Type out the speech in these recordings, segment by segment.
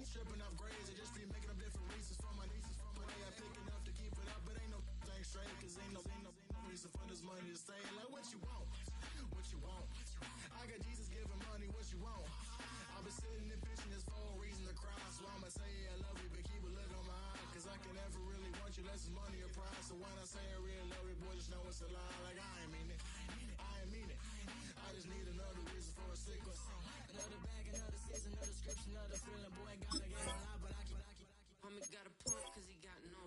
Stripping off grades, I just be making up different reasons for my nieces. From the way I pick enough to keep it up, but ain't no thing straight, cause ain't no reason for this money to stay. Like, what you want? What you want? I got Jesus giving money, what you want? I've been sitting and pitching this for a reason to cry, so I'ma say I love you, but keep a look on my eye, cause I can never really want you less than money or pride. So when I say I really love you, boy, just know it's a lie. Like, I ain't mean it. I ain't mean it. I just need another reason for a sick one. Another bag, another season, another description, another feeling. Boy, gotta get a lot, but I keep. Homie got a pump, cause he got no.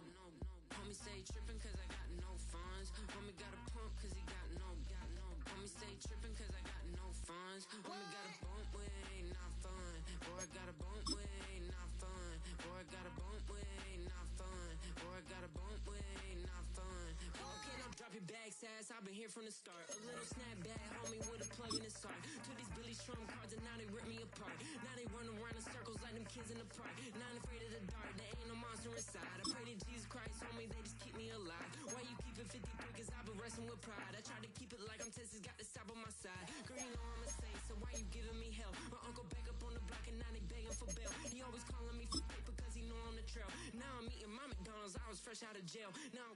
Homie stay tripping, cause I got no funds. Homie got a pump, cause he got no. Homie stay tripping, cause I got no funds. Homie got a bump with, ain't not fun. Boy, I got a bump with, ain't not fun. Boy, I got a bump with, ain't not fun. Boy, I got a bump with, ain't not fun. Okay, now drop your bag, sass. I've been here from the start. A little snapback, homie, with a plug in his heart. Took these Billy Strum cards and now they rip me apart. Now they run around in circles like them kids in the park. Not afraid of the dark, there ain't no monster inside. I pray to Jesus Christ, homie, they just keep me alive. Why you keep it 53? Cause I've been wrestling with pride. I try to keep it like I'm Texas, got the stop on my side. Girl, you know I'm a saint, so why you giving me hell? My uncle back up on the block and now they begging for bail. He always calling me for paper cause he know I'm the trail. Now I'm eating my McDonald's, I was fresh out of jail. Now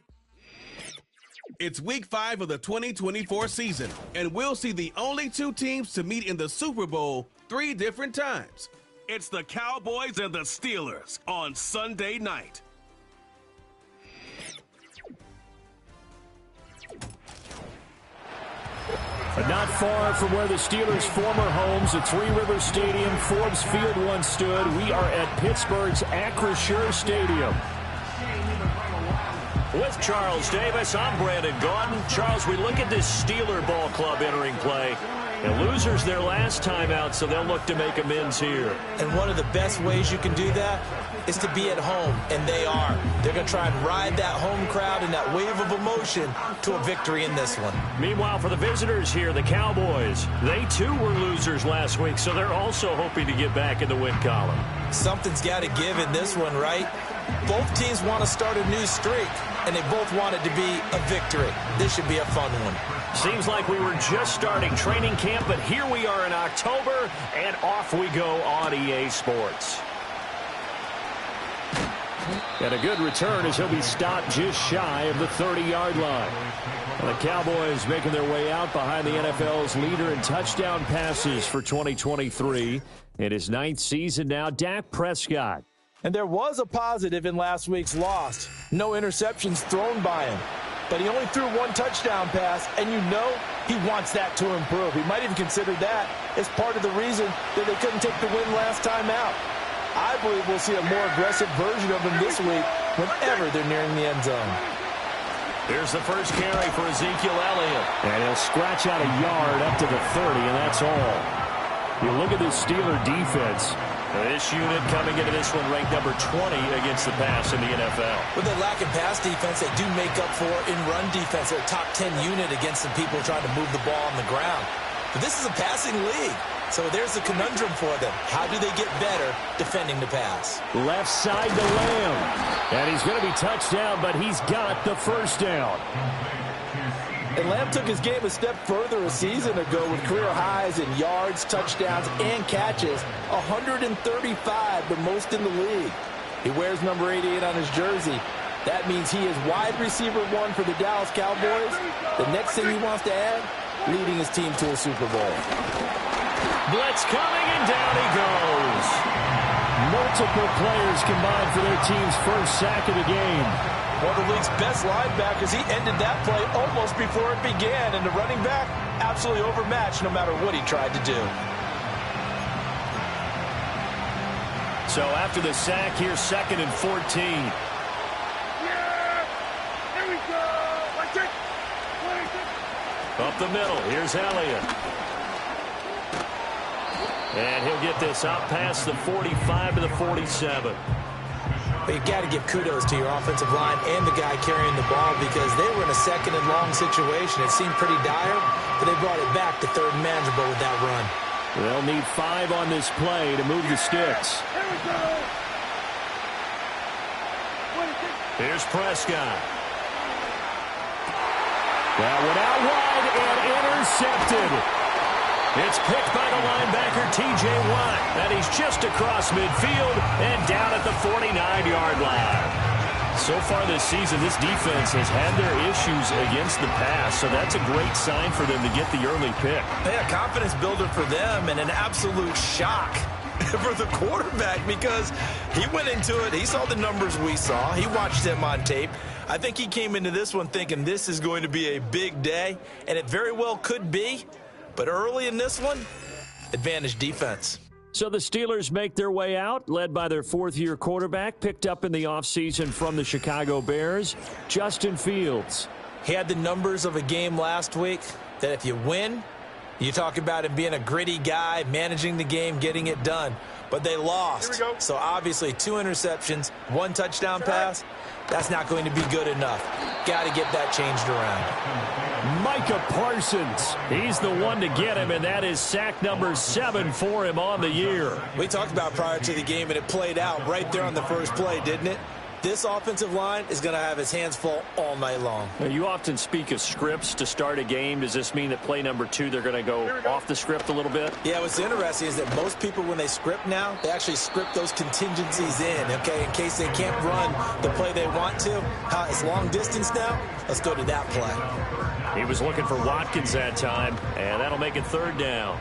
It's week 5 of the 2024 season, and we'll see the only 2 teams to meet in the Super Bowl 3 different times. It's the Cowboys and the Steelers on Sunday night. But not far from where the Steelers' former homes at Three Rivers Stadium, Forbes Field once stood, we are at Pittsburgh's Acrisure Stadium. With Charles Davis, I'm Brandon Gaudin. Charles, we look at this Steeler ball club entering play. And losers their last time out, so they'll look to make amends here. And one of the best ways you can do that is to be at home, and they are. They're going to try and ride that home crowd and that wave of emotion to a victory in this one. Meanwhile, for the visitors here, the Cowboys, they too were losers last week, so they're also hoping to get back in the win column. Something's got to give in this one, right? Both teams want to start a new streak, and they both want it to be a victory. This should be a fun one. Seems like we were just starting training camp, but here we are in October, and off we go on EA Sports. And a good return as he'll be stopped just shy of the 30-yard line. And the Cowboys making their way out behind the NFL's leader in touchdown passes for 2023. In his 9th season now, Dak Prescott. And there was a positive in last week's loss. No interceptions thrown by him. But he only threw 1 touchdown pass, and you know he wants that to improve. He might even consider that as part of the reason that they couldn't take the win last time out. I believe we'll see a more aggressive version of him this week whenever they're nearing the end zone. Here's the first carry for Ezekiel Elliott. And he'll scratch out a yard up to the 30, and that's all. You look at this Steeler defense. This unit coming into this one ranked number 20 against the pass in the NFL. With their lack of pass defense, they do make up for in run defense. They're a top 10 unit against some people trying to move the ball on the ground. But this is a passing league, so there's a conundrum for them. How do they get better defending the pass? Left side to Lamb. And he's going to be touched down, but he's got the first down. And Lamb took his game a step further a season ago with career highs in yards, touchdowns, and catches. 135, the most in the league. He wears number 88 on his jersey. That means he is wide receiver 1 for the Dallas Cowboys. The next thing he wants to add, leading his team to a Super Bowl. Blitz coming, and down he goes. Multiple players combined for their team's first sack of the game. One of the league's best linebackers, he ended that play almost before it began, and the running back absolutely overmatched no matter what he tried to do. So after the sack, here's 2nd and 14. Yeah! Here we go! Watch it! Up the middle, here's Elliott. And he'll get this out past the 45 to the 47. But you've got to give kudos to your offensive line and the guy carrying the ball because they were in a 2nd and long situation. It seemed pretty dire, but they brought it back to 3rd and manageable with that run. They'll need 5 on this play to move the sticks. Here we go! Here's Prescott. That went out wide and intercepted. It's picked by the linebacker, T.J. Watt. And he's just across midfield and down at the 49-yard line. So far this season, this defense has had their issues against the pass, so that's a great sign for them to get the early pick. Yeah, confidence builder for them and an absolute shock for the quarterback because he went into it. He saw the numbers we saw. He watched them on tape. I think he came into this one thinking this is going to be a big day, and it very well could be. But early in this one, advantage defense. So the Steelers make their way out, led by their fourth-year quarterback, picked up in the offseason from the Chicago Bears, Justin Fields. He had the numbers of a game last week that if you win, you talk about him being a gritty guy, managing the game, getting it done. But they lost. So obviously 2 interceptions, 1 touchdown pass. That's not going to be good enough. Got to get that changed around. Micah Parsons. He's the one to get him, and that is sack number 7 for him on the year. We talked about prior to the game, and it played out right there on the first play, didn't it? This offensive line is going to have his hands full all night long. Now, you often speak of scripts to start a game. Does this mean that play number 2, they're going to go off the script a little bit? Yeah, what's interesting is that most people, when they script now, they actually script those contingencies in, okay, in case they can't run the play they want to. It's long distance now. Let's go to that play. He was looking for Watkins that time, and that'll make it 3rd down.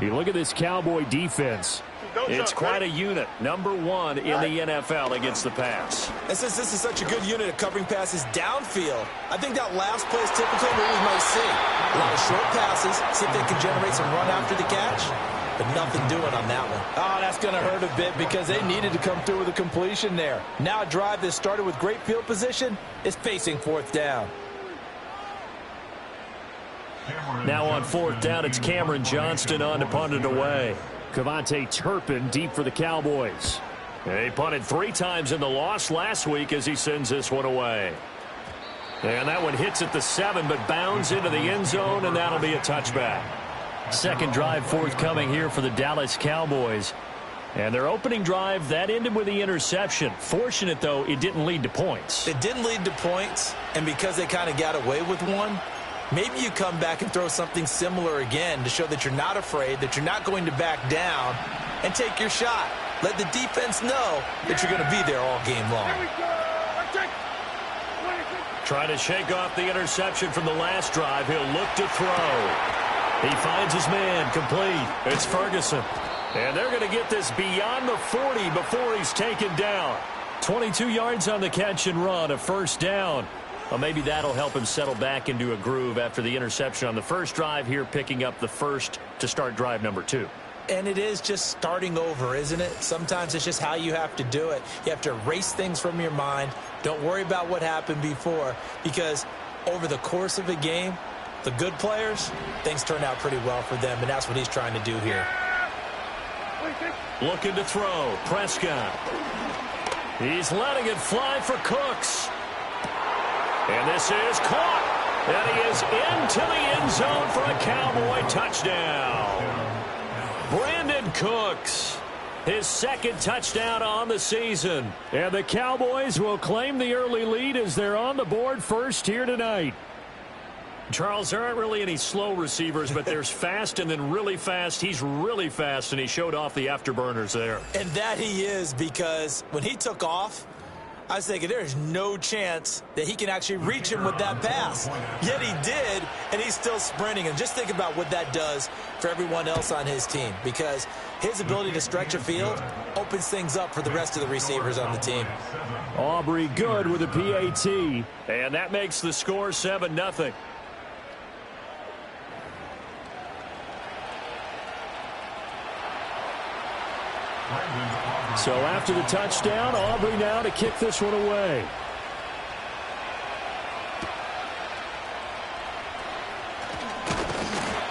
You look at this Cowboy defense. It's quite a unit. Number 1 in the NFL against the pass. And since this is such a good unit of covering passes downfield, I think that last play is typically what we might see. A lot of short passes, see if they can generate some run after the catch, but nothing doing on that one. Oh, that's going to hurt a bit because they needed to come through with a completion there. Now a drive that started with great field position is facing 4th down. Now on 4th down, it's Cameron Johnston on to punt it away. Cavante Turpin deep for the Cowboys. They punted 3 times in the loss last week as he sends this one away. And that one hits at the 7, but bounds into the end zone, and that'll be a touchback. Second drive forthcoming here for the Dallas Cowboys. And their opening drive, that ended with the interception. Fortunate, though, it didn't lead to points. It didn't lead to points, and because they kind of got away with one, maybe you come back and throw something similar again to show that you're not afraid, that you're not going to back down, and take your shot. Let the defense know that you're going to be there all game long. Trying to shake off the interception from the last drive. He'll look to throw. He finds his man complete. It's Ferguson. And they're going to get this beyond the 40 before he's taken down. 22 yards on the catch and run, a 1st down. Well, maybe that'll help him settle back into a groove after the interception on the first drive here, picking up the 1st to start drive number 2. And it is just starting over, isn't it? Sometimes it's just how you have to do it. You have to erase things from your mind. Don't worry about what happened before, because over the course of a game, the good players, things turn out pretty well for them, and that's what he's trying to do here. Looking to throw. Prescott. He's letting it fly for Cooks. And this is caught. And he is into the end zone for a Cowboy touchdown. Brandon Cooks, his 2nd touchdown on the season. And the Cowboys will claim the early lead as they're on the board first here tonight. Charles, there aren't really any slow receivers, but there's fast and then really fast. He's really fast, and he showed off the afterburners there. And that he is, because when he took off, I was thinking there's no chance that he can actually reach him with that pass. Yet he did, and he's still sprinting. And just think about what that does for everyone else on his team, because his ability to stretch a field opens things up for the rest of the receivers on the team. Aubrey Good with a PAT, and that makes the score 7-0. So after the touchdown, Aubrey now to kick this one away.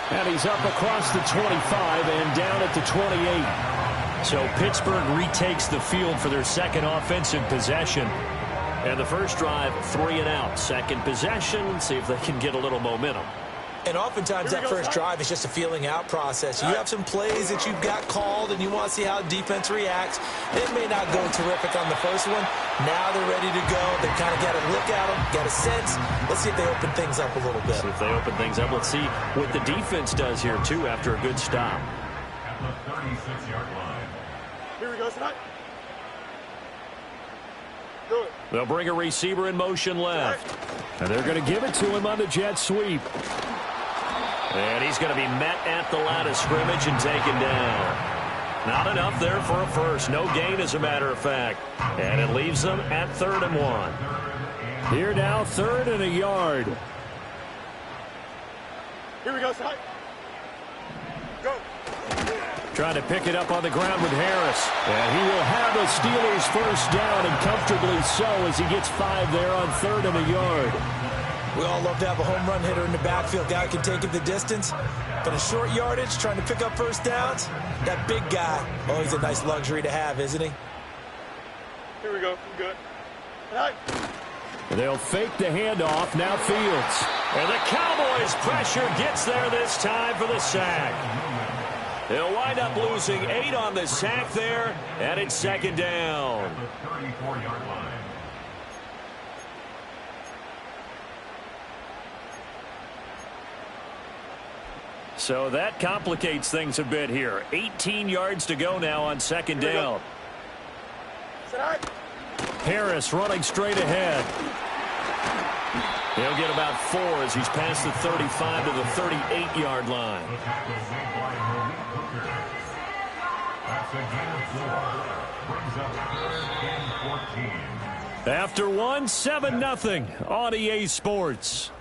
And he's up across the 25 and down at the 28. So Pittsburgh retakes the field for their 2nd offensive possession. And the first drive, 3 and out. 2nd possession, see if they can get a little momentum. And oftentimes that first drive is just a feeling out process. You have some plays that you've got called and you want to see how defense reacts. It may not go terrific on the first one. Now they're ready to go. They've kind of got a look at them, got a sense. Let's see if they open things up a little bit. See if they open things up. Let's see what the defense does here, too, after a good stop. At the 36-yard line. Here we go, tonight. Good. They'll bring a receiver in motion left. And they're going to give it to him on the jet sweep. And he's going to be met at the line of scrimmage and taken down. Not enough there for a first. No gain, as a matter of fact. And it leaves them at 3rd and 1. Here now, 3rd and a yard. Here we go, side. Go. Trying to pick it up on the ground with Harris. And he will have the Steelers first down, and comfortably so, as he gets 5 there on 3rd and a yard. We all love to have a home run hitter in the backfield. Guy can take it the distance. But in short yardage, trying to pick up first downs, that big guy, oh, he's a nice luxury to have, isn't he? Here we go. We're good. Tonight. They'll fake the handoff. Now Fields. And the Cowboys' pressure gets there this time for the sack. They'll wind up losing 8 on the sack there, and it's 2nd down. At the 34-yard line. So that complicates things a bit here. 18 yards to go now on 2nd down. Harris running straight ahead. He'll get about 4 as he's past the 35 to the 38-yard line. That's a gain of 4. Brings up 3rd and 14. After 1, 7-0 on EA Sports.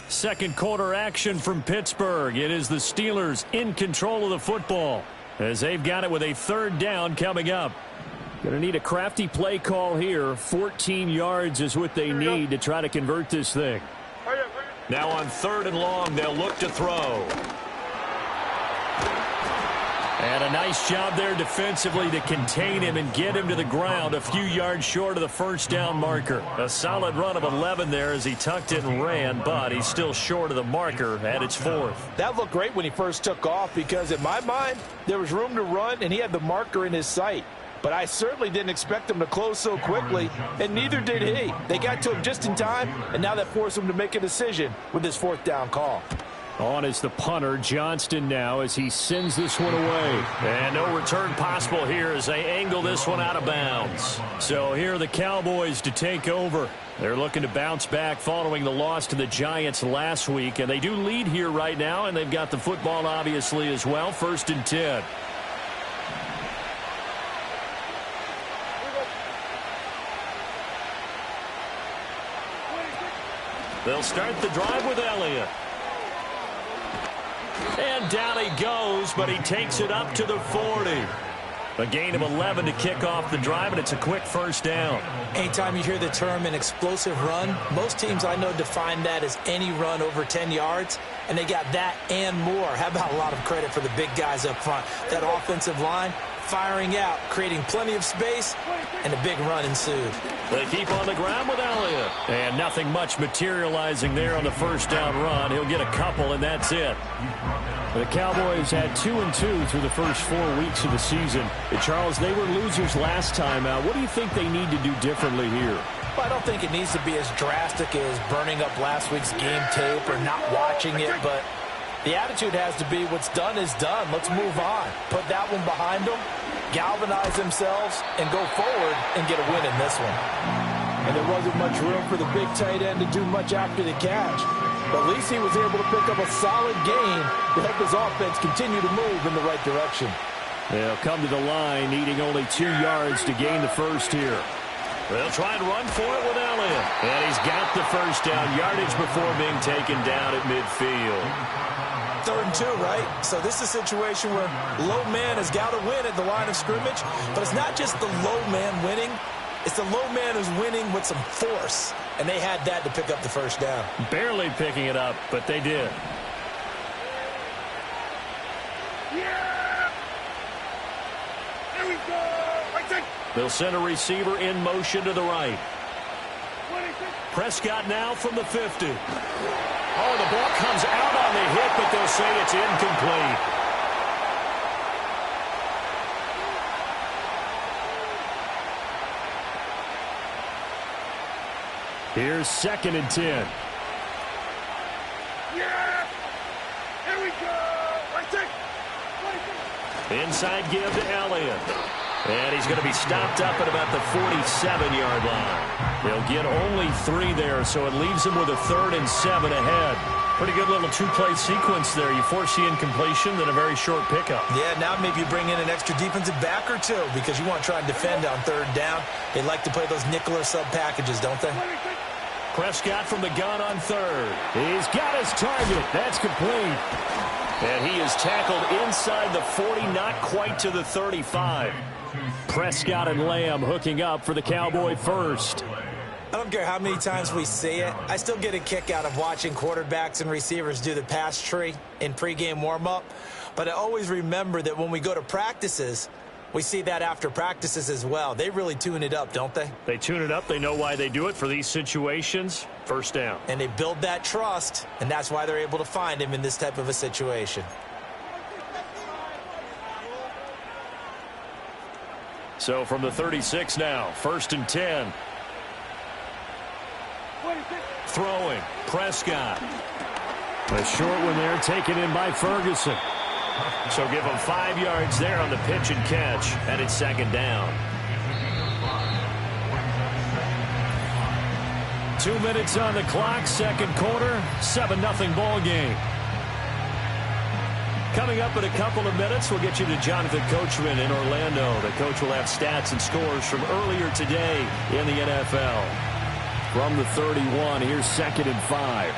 Second quarter action from Pittsburgh. It is the Steelers in control of the football as they've got it with a 3rd down coming up. Going to need a crafty play call here. 14 yards is what they need to try to convert this thing. Now on 3rd and long, they'll look to throw. And a nice job there defensively to contain him and get him to the ground a few yards short of the first down marker. A solid run of 11 there as he tucked it and ran, but he's still short of the marker at its 4th. That looked great when he first took off because, in my mind, there was room to run and he had the marker in his sight. But I certainly didn't expect him to close so quickly, and neither did he. They got to him just in time, and now that forced him to make a decision with this 4th down call. On is the punter, Johnston, now as he sends this one away. And no return possible here as they angle this one out of bounds. So here are the Cowboys to take over. They're looking to bounce back following the loss to the Giants last week. And they do lead here right now, and they've got the football obviously as well. 1st and 10. They'll start the drive with Elliott. And down he goes, but he takes it up to the 40. A gain of 11 to kick off the drive, and it's a quick first down. Anytime you hear the term an explosive run, most teams I know define that as any run over 10 yards, and they got that and more. How about a lot of credit for the big guys up front? That offensive line firing out, creating plenty of space, and a big run ensued. They keep on the ground with Elliott. And nothing much materializing there on the first down run. He'll get a couple, and that's it. The Cowboys had 2-2 through the first 4 weeks of the season. Charles, they were losers last time out. What do you think they need to do differently here? Well, I don't think it needs to be as drastic as burning up last week's game tape or not watching it, but the attitude has to be what's done is done. Let's move on. Put that one behind them, galvanize themselves, and go forward and get a win in this one. And there wasn't much room for the big tight end to do much after the catch. But at least he was able to pick up a solid gain to help his offense continue to move in the right direction. They'll come to the line, needing only 2 yards to gain the first here. They'll try and run for it with Elliott. And he's got the first down yardage before being taken down at midfield. 3rd and 2, right? So this is a situation where low man has got to win at the line of scrimmage. But it's not just the low man winning. It's the low man who's winning with some force. And they had that to pick up the first down. Barely picking it up, but they did. They'll send a receiver in motion to the right. Prescott now from the 50. Oh, the ball comes out on the hit, but they'll say it's incomplete. Here's 2nd and 10. Here we go. Inside give to Elliott. And he's going to be stopped up at about the 47-yard line. They'll get only 3 there, so it leaves them with a 3rd and 7 ahead. Pretty good little 2-play sequence there. You force the incompletion, then a very short pickup. Yeah, now maybe you bring in an extra defensive back or 2 because you want to try and defend on 3rd down. They like to play those nickel or sub packages, don't they? Prescott from the gun on 3rd. He's got his target. That's complete. And he is tackled inside the 40, not quite to the 35. Prescott and Lamb hooking up for the Cowboy first. I don't care how many times we see it. I still get a kick out of watching quarterbacks and receivers do the pass tree in pregame warm-up. But I always remember that when we go to practices, we see that after practices as well. They really tune it up, don't they? They tune it up. They know why they do it for these situations. First down. And they build that trust, and that's why they're able to find him in this type of a situation. So from the 36 now, 1st and 10. Throwing, Prescott. A short one there, taken in by Ferguson. So give him 5 yards there on the pitch and catch, and it's 2nd down. 2 minutes on the clock, 2nd quarter, 7-0 ball game. Coming up in a couple of minutes, we'll get you to Jonathan Coachman in Orlando. The coach will have stats and scores from earlier today in the NFL. From the 31, here's 2nd and 5.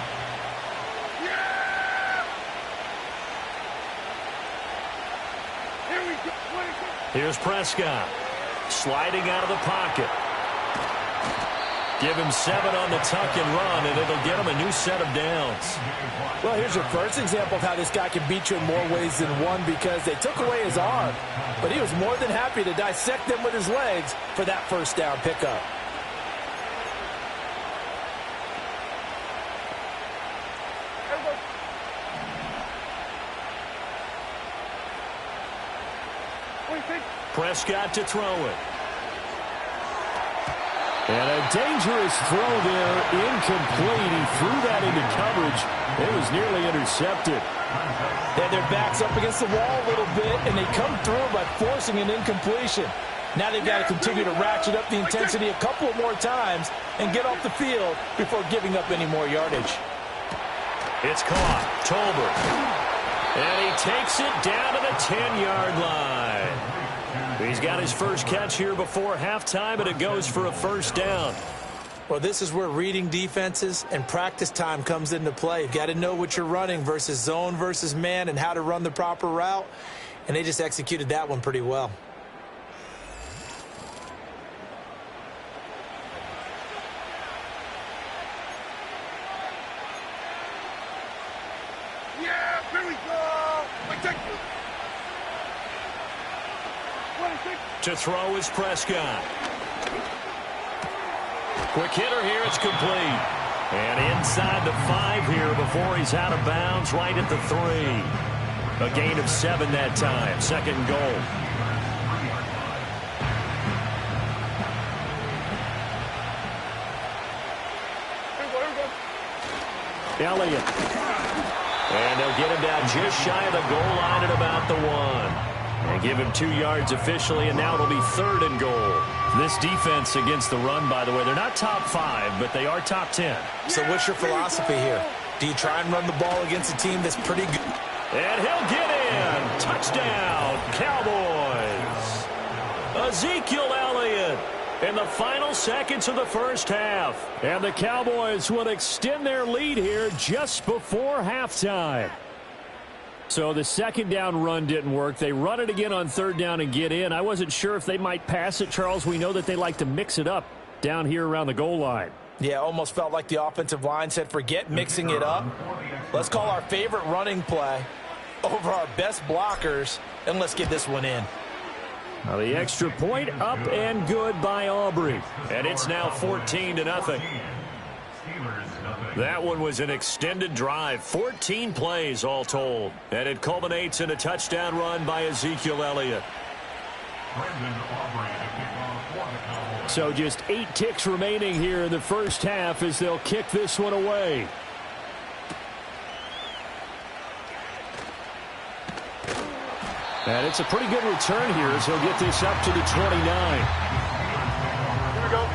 Here's Prescott, sliding out of the pocket. Give him 7 on the tuck and run, and it'll get him a new set of downs. Well, here's your first example of how this guy can beat you in more ways than one because they took away his arm, but he was more than happy to dissect them with his legs for that 1st down pickup. Prescott to throw it. And a dangerous throw there, incomplete. He threw that into coverage. It was nearly intercepted. They had their backs up against the wall a little bit, and they come through by forcing an incompletion. Now they've got to continue to ratchet up the intensity a couple of more times and get off the field before giving up any more yardage. It's caught. Tolbert. And he takes it down to the 10-yard line. He's got his first catch here before halftime, and it goes for a 1st down. Well, this is where reading defenses and practice time comes into play. You've got to know what you're running versus zone versus man and how to run the proper route, and they just executed that one pretty well. To throw is Prescott. Quick hitter here, it's complete. And inside the 5 here before he's out of bounds, right at the 3. A gain of 7 that time, 2nd and goal. Elliott. And they'll get him down just shy of the goal line at about the 1. And give him 2 yards officially, and now it'll be 3rd and goal. This defense against the run, by the way, they're not top 5, but they are top 10. So what's your philosophy here? Do you try and run the ball against a team that's pretty good? And he'll get in. Touchdown, Cowboys. Ezekiel Elliott in the final seconds of the 1st half. And the Cowboys will extend their lead here just before halftime. So the 2nd down run didn't work. They run it again on 3rd down and get in. I wasn't sure if they might pass it, Charles. We know that they like to mix it up down here around the goal line. Yeah, almost felt like the offensive line said, forget mixing it up. Let's call our favorite running play over our best blockers, and let's get this one in. Now the extra point up and good by Aubrey. And it's now 14-0. That one was an extended drive, 14 plays all told. And it culminates in a touchdown run by Ezekiel Elliott. So just 8 ticks remaining here in the first half as they'll kick this one away. And it's a pretty good return here as he'll get this up to the 29. Here we go.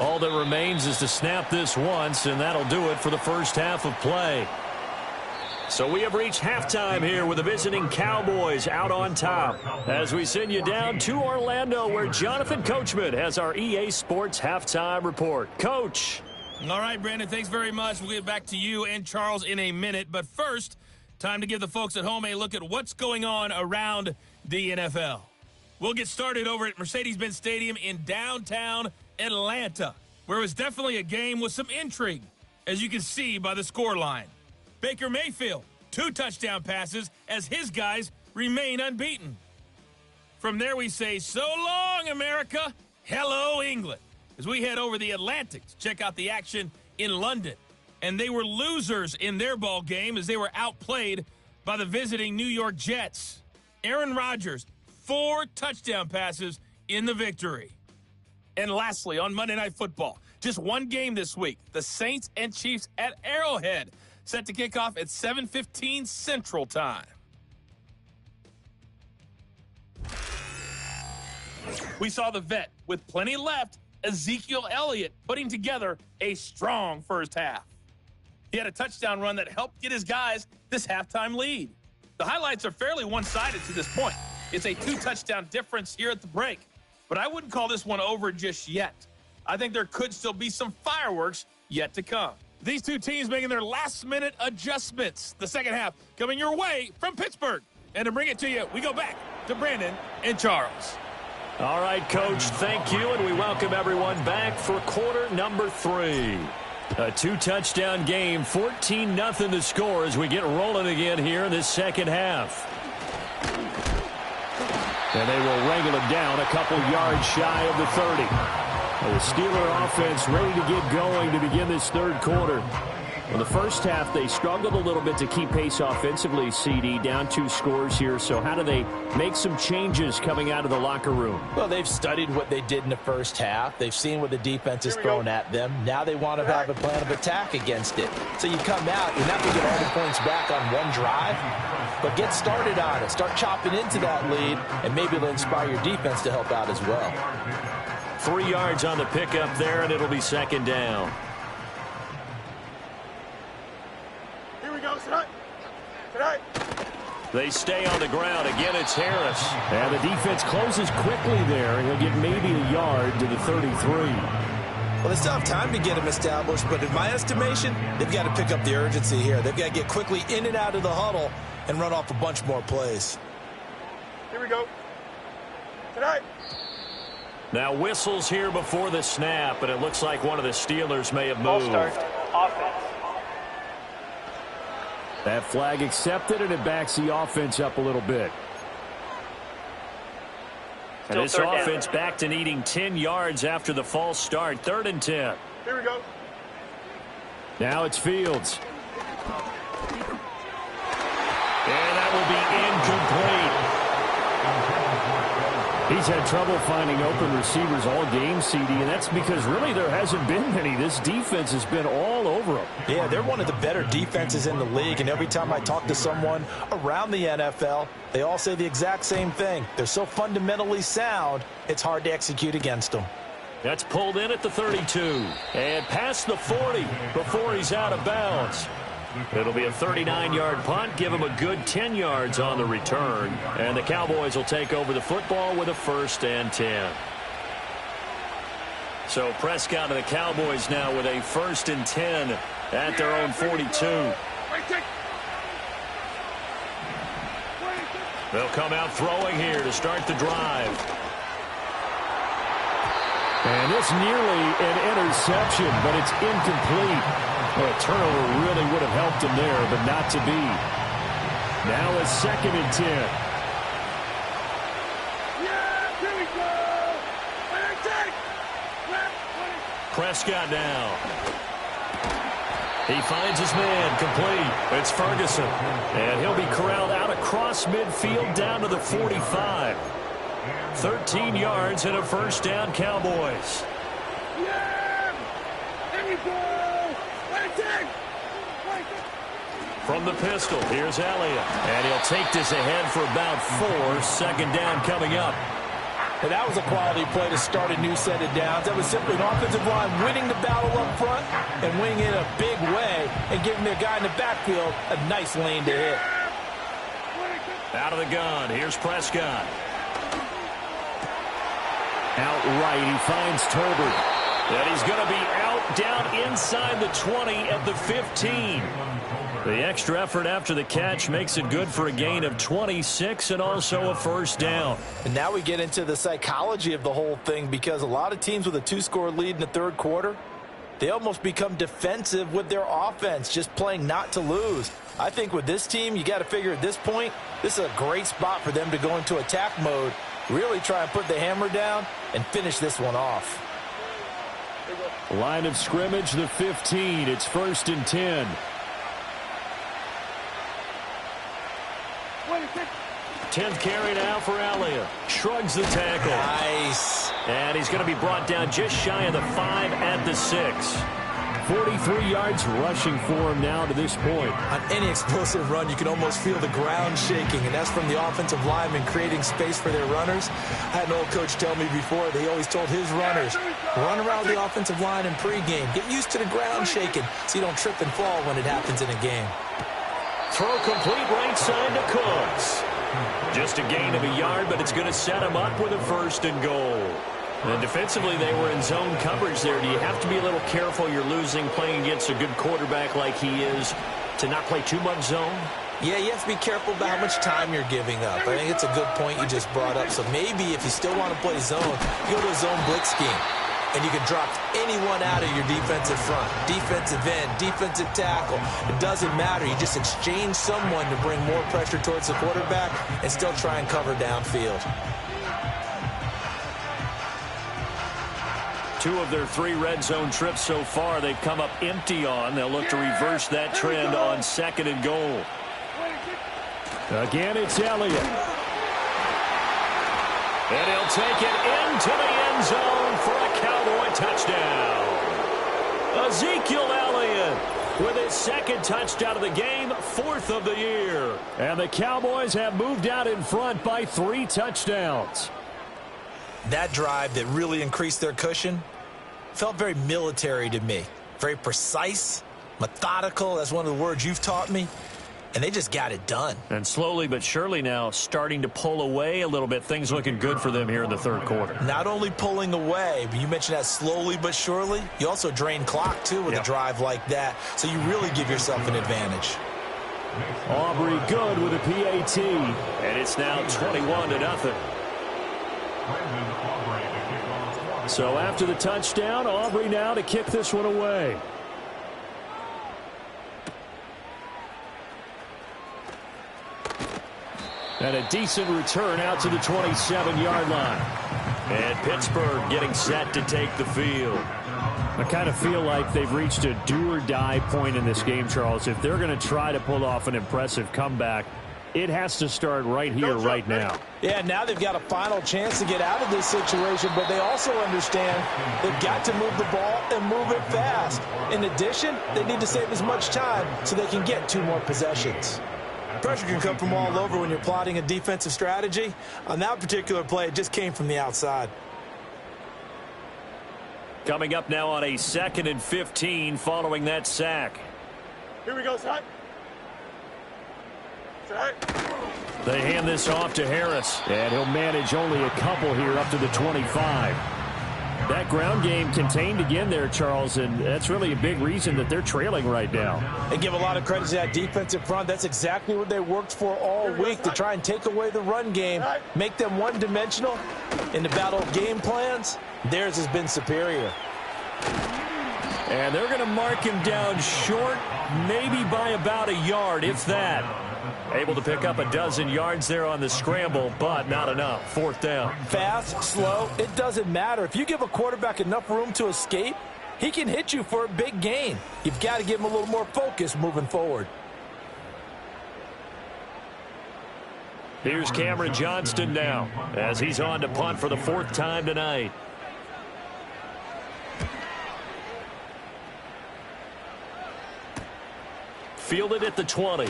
All that remains is to snap this once, and that'll do it for the first half of play. So we have reached halftime here with the visiting Cowboys out on top. As we send you down to Orlando, where Jonathan Coachman has our EA Sports halftime report. Coach. All right, Brandon, thanks very much. We'll get back to you and Charles in a minute. But first, time to give the folks at home a look at what's going on around the NFL. We'll get started over at Mercedes-Benz Stadium in downtown Atlanta, where it was definitely a game with some intrigue, as you can see by the scoreline. Baker Mayfield, 2 touchdown passes as his guys remain unbeaten. From there we say, so long, America. Hello, England. As we head over the Atlantic to check out the action in London. And they were losers in their ball game as they were outplayed by the visiting New York Jets. Aaron Rodgers, 4 touchdown passes in the victory. And lastly, on Monday Night Football, just one game this week. The Saints and Chiefs at Arrowhead, set to kick off at 7:15 Central Time. We saw the vet with plenty left, Ezekiel Elliott, putting together a strong first half. He had a touchdown run that helped get his guys this halftime lead. The highlights are fairly one-sided to this point. It's a 2-touchdown difference here at the break, but I wouldn't call this one over just yet. I think there could still be some fireworks yet to come. These two teams making their last-minute adjustments. The second half coming your way from Pittsburgh. And to bring it to you, we go back to Brandon and Charles. All right, Coach, thank you, and we welcome everyone back for quarter number 3. A 2-touchdown game, 14-0 to score as we get rolling again here in this second half. And they will wrangle it down a couple yards shy of the 30. The Steeler offense ready to get going to begin this third quarter. In the first half, they struggled a little bit to keep pace offensively, CD, down 2 scores here. So how do they make some changes coming out of the locker room? Well, they've studied what they did in the first half. They've seen what the defense has thrown at them. Now they want to have a plan of attack against it. So you come out, you're not going to get all the points back on one drive, but get started on it. Start chopping into that lead, and maybe it'll inspire your defense to help out as well. 3 yards on the pickup there, and it'll be second down. Here we go, tonight. Tonight. They stay on the ground. Again, it's Harris. And the defense closes quickly there, and he'll get maybe a yard to the 33. Well, they still have time to get him established, but in my estimation, they've got to pick up the urgency here. They've got to get quickly in and out of the huddle and run off a bunch more plays. Here we go. Tonight. Now whistles here before the snap, and it looks like one of the Steelers may have moved. Offense. That flag accepted, and it backs the offense up a little bit. And this offense back to needing 10 yards after the false start. 3rd and 10. Here we go. Now it's Fields. And that will be incomplete. He's had trouble finding open receivers all game, CD, and that's because really there hasn't been many. This defense has been all over them. Yeah, they're one of the better defenses in the league, and every time I talk to someone around the NFL, they all say the exact same thing. They're so fundamentally sound, it's hard to execute against them. That's pulled in at the 32 and past the 40 before he's out of bounds. It'll be a 39-yard punt, give him a good 10 yards on the return. And the Cowboys will take over the football with a 1st and 10. So Prescott and the Cowboys now with a 1st and 10 at their own 42. They'll come out throwing here to start the drive. And it's nearly an interception, but it's incomplete. Well, a turnover really would have helped him there, but not to be. Now a 2nd and 10. Yeah, here we go. Prescott now. He finds his man, complete. It's Ferguson. And he'll be corralled out across midfield down to the 45. 13 yards and a first down, Cowboys. Yeah! There we go! From the pistol, here's Elliott. And he'll take this ahead for about 4. Second down coming up. And that was a quality play to start a new set of downs. That was simply an offensive line winning the battle up front and winning it a big way and giving their guy in the backfield a nice lane to hit. Out of the gun, here's Prescott. Outright, he finds Tolbert. And he's going to be out down inside the 20 at the 15. The extra effort after the catch makes it good for a gain of 26 and also a first down. And now we get into the psychology of the whole thing, because a lot of teams with a 2-score lead in the third quarter, they almost become defensive with their offense, just playing not to lose. I think with this team, you got to figure at this point, this is a great spot for them to go into attack mode, really try and put the hammer down and finish this one off. Line of scrimmage, the 15. It's 1st and 10. 10th carry now for Elliott. Shrugs the tackle. Nice. And he's going to be brought down just shy of the 5 at the 6. 43 yards rushing for him now to this point. On any explosive run, you can almost feel the ground shaking, and that's from the offensive linemen creating space for their runners. I had an old coach tell me before, they always told his runners, run around the offensive line in pregame. Get used to the ground shaking so you don't trip and fall when it happens in a game. Throw complete right side to Cooks. Just a gain of a yard, but it's going to set him up with a 1st and goal. And defensively, they were in zone coverage there. Do you have to be a little careful? You're losing, playing against a good quarterback like he is, to not play too much zone? Yeah, you have to be careful about how much time you're giving up. I think it's a good point you just brought up. So maybe if you still want to play zone, you go to a zone blitz scheme. And you can drop anyone out of your defensive front, defensive end, defensive tackle. It doesn't matter. You just exchange someone to bring more pressure towards the quarterback and still try and cover downfield. 2 of their 3 red zone trips so far, they've come up empty on. They'll look to reverse that trend on 2nd and goal. Again, it's Elliott. And he'll take it into the end zone for a Cowboy touchdown. Ezekiel Elliott with his 2nd touchdown of the game, 4th of the year. And the Cowboys have moved out in front by 3 touchdowns. That drive that really increased their cushion felt very military to me. Very precise, methodical. That's one of the words you've taught me. And they just got it done. And slowly but surely now starting to pull away a little bit. Things looking good for them here in the third quarter. Not only pulling away, but you mentioned that slowly but surely. You also drain clock, too, with a drive like that. So you really give yourself an advantage. Aubrey good with a PAT. And it's now 21-0. So after the touchdown, Aubrey now to kick this one away. And a decent return out to the 27-yard line. And Pittsburgh getting set to take the field. I kind of feel like they've reached a do-or-die point in this game, Charles. If they're going to try to pull off an impressive comeback, it has to start right here, right now. Yeah, now they've got a final chance to get out of this situation, but they also understand they've got to move the ball and move it fast. In addition, they need to save as much time so they can get 2 more possessions. Pressure can come from all over when you're plotting a defensive strategy. On that particular play, it just came from the outside. Coming up now on a 2nd and 15 following that sack. Here we go, son. They hand this off to Harris, and he'll manage only a couple here up to the 25. That ground game contained again there, Charles, and that's really a big reason that they're trailing right now. They give a lot of credit to that defensive front. That's exactly what they worked for all week, to try and take away the run game, make them one-dimensional. In the battle of game plans, theirs has been superior. And they're going to mark him down short, maybe by about a yard, if that. Able to pick up a dozen yards there on the scramble, but not enough. Fourth down. Fast, slow, it doesn't matter. If you give a quarterback enough room to escape, he can hit you for a big gain. You've got to give him a little more focus moving forward. Here's Cameron Johnston now, as he's on to punt for the fourth time tonight. Fielded at the 20.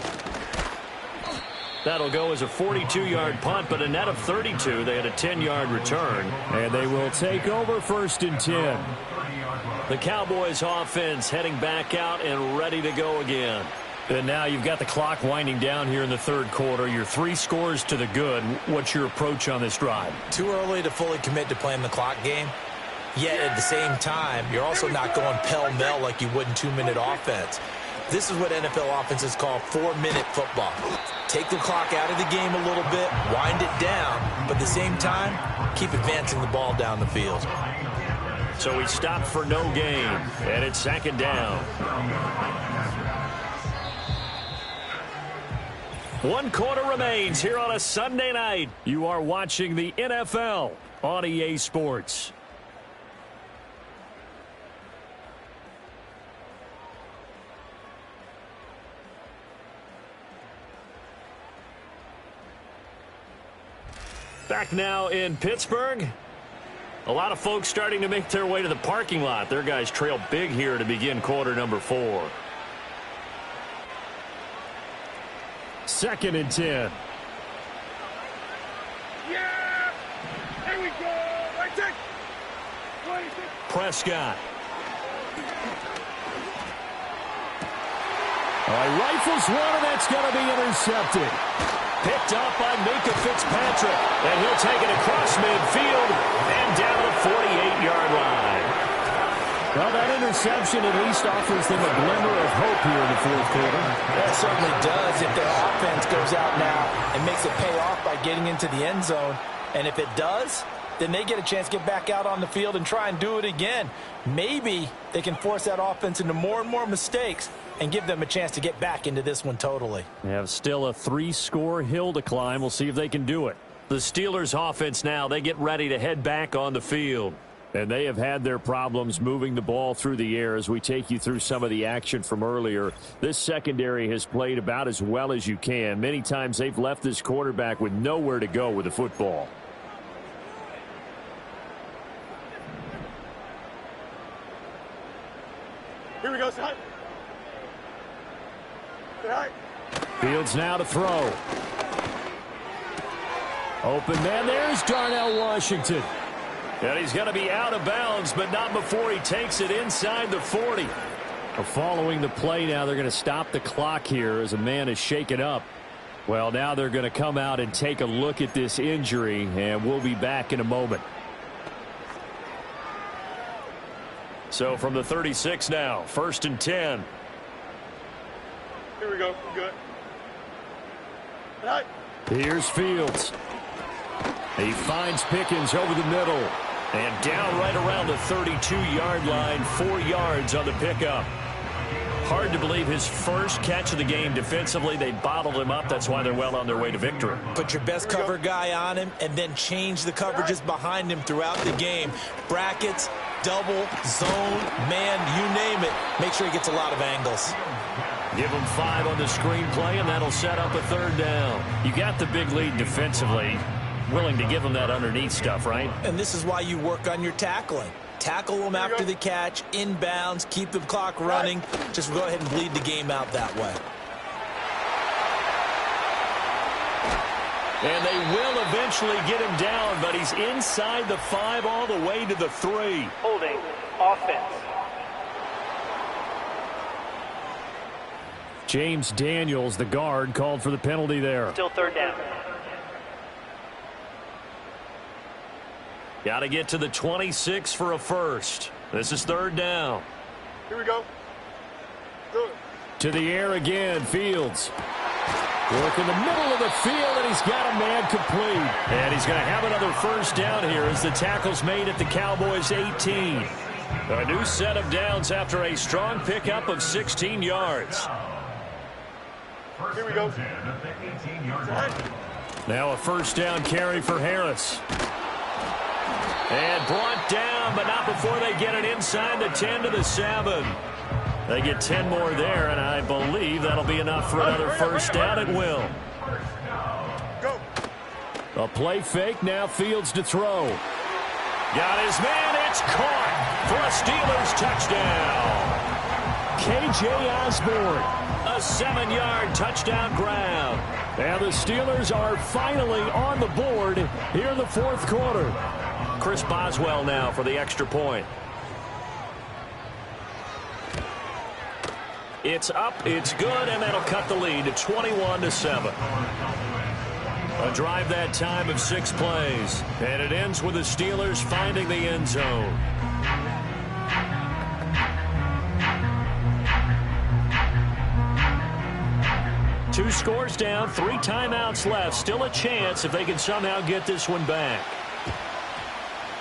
That'll go as a 42-yard punt, but a net of 32. They had a 10-yard return. And they will take over 1st and 10. The Cowboys offense heading back out and ready to go again. And now you've got the clock winding down here in the third quarter. You're 3 scores to the good. What's your approach on this drive? Too early to fully commit to playing the clock game. Yet at the same time, you're also not going pell-mell like you would in 2-minute offense. This is what NFL offenses call 4-minute football. Take the clock out of the game a little bit, wind it down, but at the same time, keep advancing the ball down the field. So he stopped for no gain, and it's 2nd down. 1 quarter remains here on a Sunday night. You are watching the NFL on EA Sports. Back now in Pittsburgh. A lot of folks starting to make their way to the parking lot. Their guys trail big here to begin quarter number 4. 2nd and 10. Yeah! Here we go! Right there! Prescott. Rifles one, and that's going to be intercepted. Picked up by Minka Fitzpatrick, and he'll take it across midfield and down the 48-yard line. Well, that interception at least offers them a glimmer of hope here in the fourth quarter. That certainly does if their offense goes out now and makes it pay off by getting into the end zone. And if it does, then they get a chance to get back out on the field and try and do it again. Maybe they can force that offense into more and more mistakes and give them a chance to get back into this one totally. They have still a 3-score hill to climb. We'll see if they can do it. The Steelers offense now, they get ready to head back on the field. And they have had their problems moving the ball through the air as we take you through some of the action from earlier. This secondary has played about as well as you can. Many times they've left this quarterback with nowhere to go with the football. Here we go, son. Fields now to throw. Open man, there's Darnell Washington. And he's going to be out of bounds, but not before he takes it inside the 40. Following the play now, they're going to stop the clock here as a man is shaken up. Well, now they're going to come out and take a look at this injury, and we'll be back in a moment. So from the 36 now, 1st and 10. Here we go. Good. Here's Fields. He finds Pickens over the middle. And down right around the 32-yard line, 4 yards on the pickup. Hard to believe his first catch of the game defensively. They bottled him up. That's why they're well on their way to victory. Put your best cover guy on him and then change the coverages behind him throughout the game. Brackets, double, zone, man, you name it. Make sure he gets a lot of angles. Give him 5 on the screenplay, and that'll set up a 3rd down. You got the big lead defensively. Willing to give him that underneath stuff, right? And this is why you work on your tackling. Tackle them after the catch, inbounds, keep the clock running. Just go ahead and bleed the game out that way. And they will eventually get him down, but he's inside the 5 all the way to the 3. Holding offense. James Daniels, the guard, called for the penalty there. Still 3rd down. Got to get to the 26 for a first. This is third down. Here we go. Good. To the air again, Fields. Work in the middle of the field, and he's got a man complete. And he's going to have another first down here as the tackle's made at the Cowboys' 18. A new set of downs after a strong pickup of 16 yards. Here we go. Now a first down carry for Harris. And brought down, but not before they get it inside the 10 to the 7. They get 10 more there, and I believe that'll be enough for another first down at will. Go. A play fake, now Fields to throw. Got his man, it's caught for a Steelers touchdown. K.J. Osborne, a 7-yard touchdown grab. And the Steelers are finally on the board here in the fourth quarter. Chris Boswell now for the extra point. It's up, it's good, and that'll cut the lead to 21-7. A drive that time of 6 plays, and it ends with the Steelers finding the end zone. Two scores down, 3 timeouts left. Still a chance if they can somehow get this one back.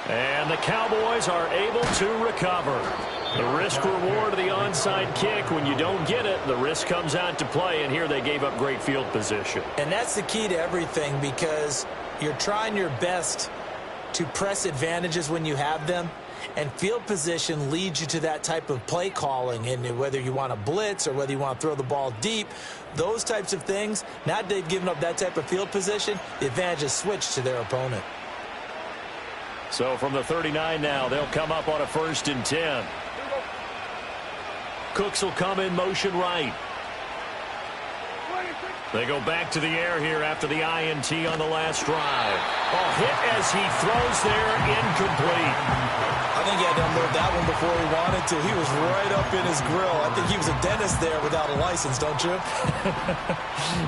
And the Cowboys are able to recover. The risk-reward of the onside kick, when you don't get it, the risk comes out to play, and here they gave up great field position. And that's the key to everything, because you're trying your best to press advantages when you have them, and field position leads you to that type of play calling, and whether you want to blitz or whether you want to throw the ball deep, those types of things, now that they've given up that type of field position, the advantage is switched to their opponent. So from the 39 now, they'll come up on a 1st and 10. Cooks will come in motion right. They go back to the air here after the INT on the last drive. A hit as he throws there, incomplete. I think he had to unload that one before he wanted to. He was right up in his grill. I think he was a dentist there without a license, don't you?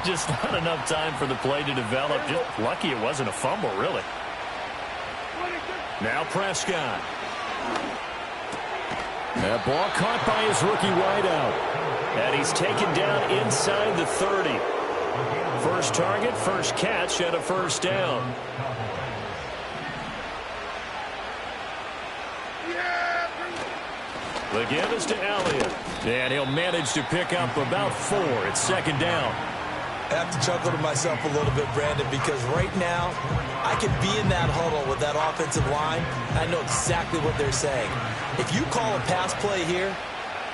Just not enough time for the play to develop. Just lucky it wasn't a fumble, really. Now Prescott. That ball caught by his rookie wideout. And he's taken down inside the 30. First target, first catch, and a first down. The give is to Elliott. And he'll manage to pick up about 4. It's 2nd down. I have to chuckle to myself a little bit, Brandon, because right now I could be in that huddle with that offensive line. I know exactly what they're saying. If you call a pass play here,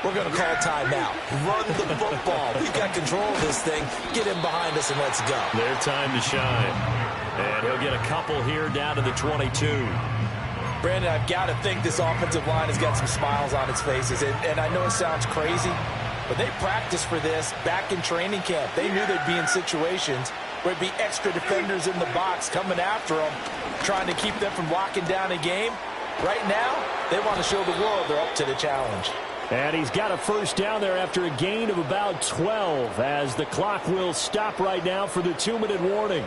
we're going to call a timeout. Run the football. We've got control of this thing. Get him behind us and let's go. Their time to shine. And he'll get a couple here down to the 22. Brandon, I've got to think this offensive line has got some smiles on its faces. And I know it sounds crazy, but they practiced for this back in training camp. They knew they'd be in situations where there'd be extra defenders in the box coming after them, trying to keep them from locking down a game. Right now, they want to show the world they're up to the challenge. And he's got a first down there after a gain of about 12, as the clock will stop right now for the 2-minute warning.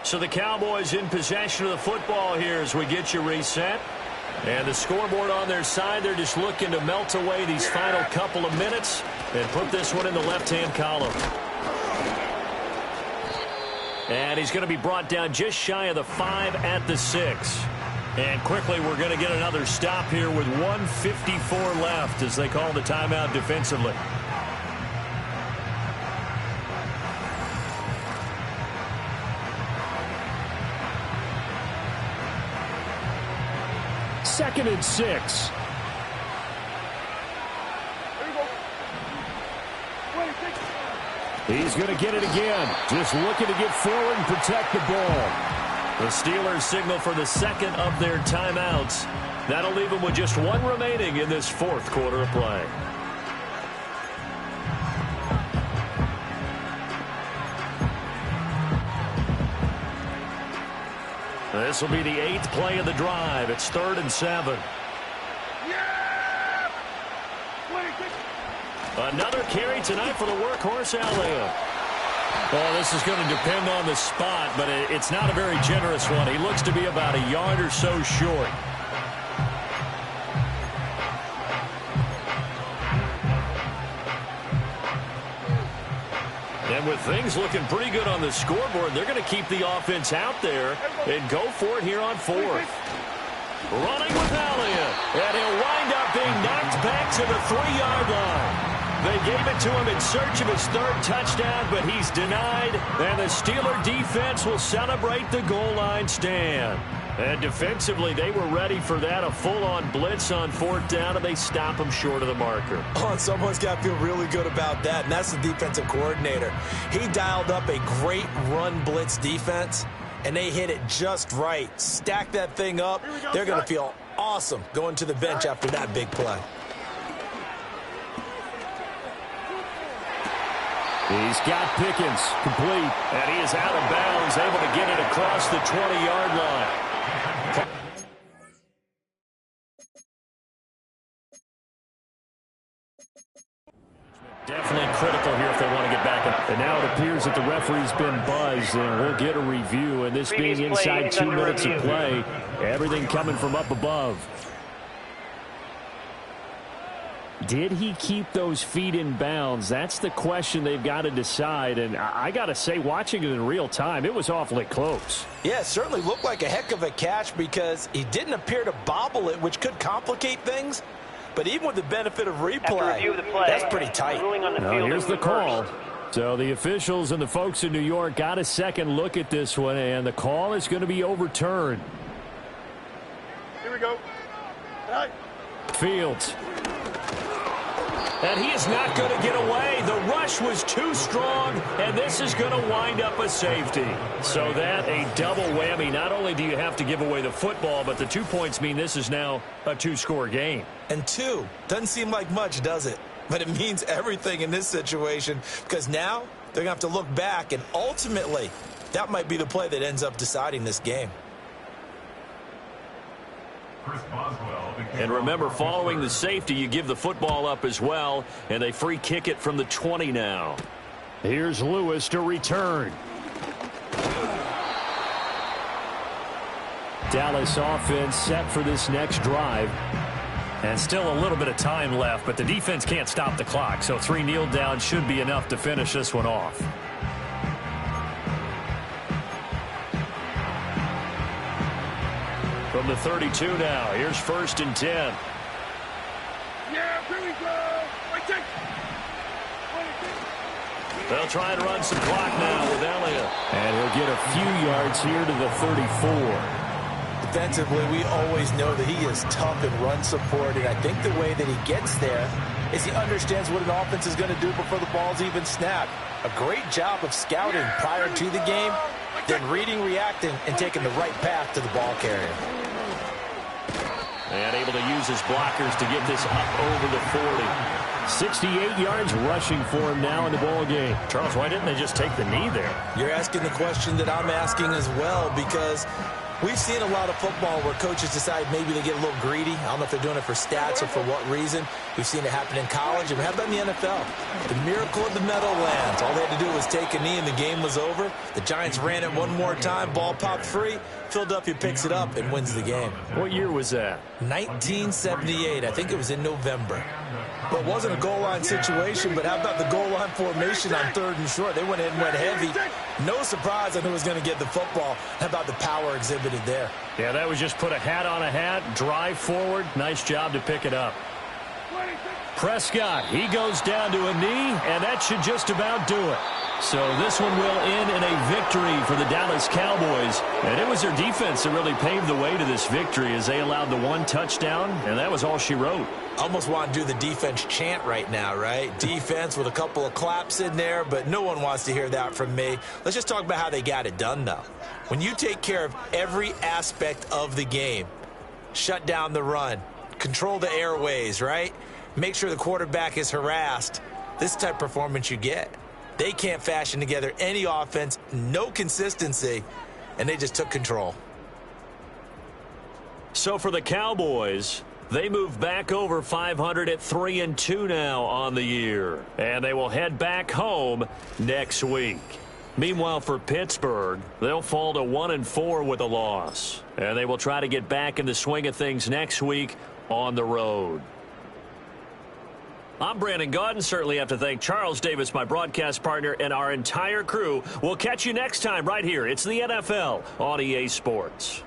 So the Cowboys in possession of the football here as we get you reset. And the scoreboard on their side, they're just looking to melt away these final couple of minutes and put this one in the left-hand column. And he's going to be brought down just shy of the 5 at the 6. And quickly, we're going to get another stop here with 1:54 left as they call the timeout defensively. Second and 6. He's going to get it again. Just looking to get forward and protect the ball. The Steelers signal for the second of their timeouts. That'll leave them with just 1 remaining in this fourth quarter of play. This will be the 8th play of the drive. It's 3rd and 7. Another carry tonight for the workhorse Elliott. Well, this is going to depend on the spot, but it's not a very generous one. He looks to be about a yard or so short. And with things looking pretty good on the scoreboard, they're going to keep the offense out there and go for it here on fourth. Running with Elliott, and he'll wind up being knocked back to the 3-yard line. They gave it to him in search of his third touchdown, but he's denied, and the Steeler defense will celebrate the goal line stand. And defensively, they were ready for that, a full-on blitz on fourth down, and they stop him short of the marker. Oh, and someone's got to feel really good about that, and that's the defensive coordinator. He dialed up a great run blitz defense, and they hit it just right. Stack that thing up. They're going to feel awesome going to the bench after that big play. He's got Pickens complete, and he is out of bounds, able to get it across the 20-yard line. Definitely critical here if they want to get back up. And now it appears that the referee's been buzzed, and we'll get a review. And this being inside 2 minutes of play, everything coming from up above. Did he keep those feet in bounds? That's the question they've got to decide. And I got to say, watching it in real time, it was awfully close. Yeah, it certainly looked like a heck of a catch because he didn't appear to bobble it, which could complicate things. But even with the benefit of replay, that's pretty tight. Now, here's the call. So the officials and the folks in New York got a second look at this one, and the call is going to be overturned. Here we go. Right. Fields. And he is not going to get away. The rush was too strong, and this is going to wind up a safety. So that a double whammy. Not only do you have to give away the football, but the 2 points mean this is now a 2-score game. And 2 doesn't seem like much, does it? But it means everything in this situation because now they're going to have to look back, and ultimately that might be the play that ends up deciding this game. And remember, following the safety, you give the football up as well, and they free kick it from the 20 now. Here's Lewis to return. Dallas offense set for this next drive. And still a little bit of time left, but the defense can't stop the clock, so 3 kneel downs should be enough to finish this one off. From the 32 now, here's 1st and 10. Yeah, here we go. They'll try and run some clock now with Elliott. And he'll get a few yards here to the 34. Defensively, we always know that he is tough in run support, and I think the way that he gets there is he understands what an offense is going to do before the ball's even snapped. A great job of scouting prior to the game, then reading, reacting, and taking the right path to the ball carrier. And able to use his blockers to get this up over the 40. 68 yards rushing for him now in the ball game. Charles, why didn't they just take the knee there? You're asking the question that I'm asking as well, because we've seen a lot of football where coaches decide maybe they get a little greedy. I don't know if they're doing it for stats or for what reason. We've seen it happen in college, and we have done in the NFL. The miracle of the Meadowlands. All they had to do was take a knee, and the game was over. The Giants ran it one more time. Ball popped free. Philadelphia picks it up and wins the game. What year was that? 1978. I think it was in November. But it wasn't a goal line situation, but how about the goal line formation on 3rd and short? They went in and went heavy. No surprise on who was going to get the football. How about the power exhibited there? Yeah, that was just put a hat on a hat, drive forward. Nice job to pick it up. Prescott, he goes down to a knee, and that should just about do it. So this one will end in a victory for the Dallas Cowboys. And it was their defense that really paved the way to this victory as they allowed the 1 touchdown, and that was all she wrote. Almost want to do the defense chant right now, right? Defense with a couple of claps in there, but no one wants to hear that from me. Let's just talk about how they got it done, though. When you take care of every aspect of the game, shut down the run, control the airways, right? Make sure the quarterback is harassed. This type of performance you get. They can't fashion together any offense, no consistency, and they just took control. So for the Cowboys, they move back over 500 at 3-2 now on the year. And they will head back home next week. Meanwhile, for Pittsburgh, they'll fall to 1-4 with a loss. And they will try to get back in the swing of things next week on the road. I'm Brandon Gaudin. Certainly have to thank Charles Davis, my broadcast partner, and our entire crew. We'll catch you next time right here. It's the NFL on EA Sports.